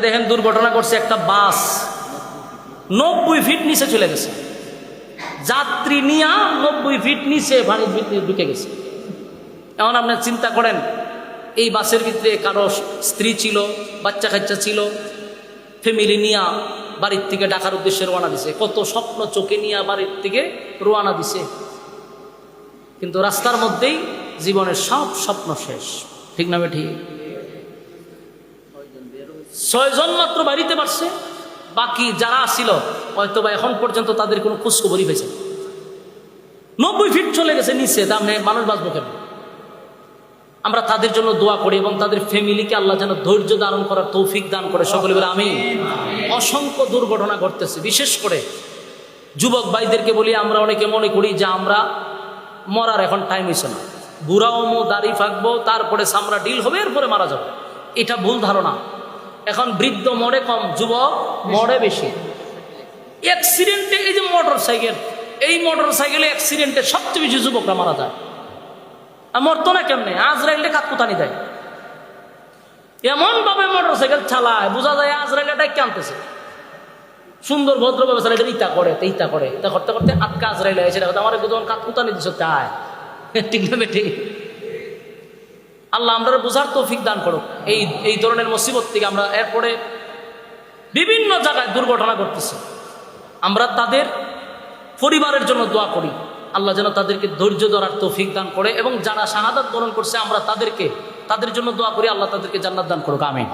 দেখেন দুর্ঘটনা করছে একটা বাস 90 ফিট নিচে চলে গেছে, যাত্রী নিয়ে 90 ফিট নিচে পানির ভিতরে ঢুকে গেছে। এখন আপনি চিন্তা করেন, এই বাসের ভিতরে কারো স্ত্রী ছিল, বাচ্চা কাচ্চা ছিল, ফ্যামিলি নিয়ে বাড়ির থেকে ঢাকার উদ্দেশ্যে রওনা দিছে, কত স্বপ্ন চোখে নিয়ে বাড়ির থেকে রওনা দিছে, কিন্তু রাস্তার মধ্যেই জীবনের সব স্বপ্ন শেষ। ঠিক না ঠিক? 6 জন মাত্র বাড়িতে পারছে, বাকি যারা ছিল হয়তো বা এখন পর্যন্ত তাদের কোনো খোঁজখবরই হয়েছে। 90 ফিট চলে গেছে নিচে, তাহলে মানুষ বাঁচবো কেন? আমরা তাদের জন্য দোয়া করি এবং তাদের ফ্যামিলিকে আল্লাহ যেন ধৈর্য ধারণ করার তৌফিক দান করে, সকলে বলে আমিন। অসংখ্য দুর্ঘটনা ঘটতেছে, বিশেষ করে যুবক ভাইদেরকে বলি, আমরা অনেকে মনে করি যে আমরা মরার এখন টাইম হয়েছে না, বুড়াও দাড়ি ফাঁকবো, তারপরে চামড়া ডিল হবে, এরপরে মারা যাবে। এটা ভুল ধারণা। এখন বৃদ্ধ মরে কম, যুবক মরে বেশি। অ্যাক্সিডেন্টে, এই যে মোটর সাইকেল, এই মোটর সাইকেলে অ্যাক্সিডেন্টে সবচেয়ে বেশি যুবকরা মারা যায়। আর মরতো না কেমনে? আজরাইলে কাতকুতানি দেয়, এমন ভাবে মোটর সাইকেল চালায়, বোঝা যায় আজরাইলটাই কানতেছে। সুন্দর ভদ্র ব্যবস্থা, এটা ইতা করে ইতা করে, ইতা করতে করতে আটকা আজরাইলে এসে দেখো আমার যখন কাতকুতানি দিছ চায়। ঠিক না বেটি? আল্লাহ আমরা বোঝার তৌফিক দান করুক। এই ধরনের মুসিবত থেকে আমরা, এরপরে বিভিন্ন জায়গায় দুর্ঘটনা ঘটতেছে, আমরা তাদের পরিবারের জন্য দোয়া করি, আল্লাহ যেন তাদেরকে ধৈর্য ধরার তৌফিক দান করে, এবং যারা শাহাদাত বরণ করছে আমরা তাদের জন্য দোয়া করি, আল্লাহ তাদেরকে জান্নাত দান করুক, আমিন।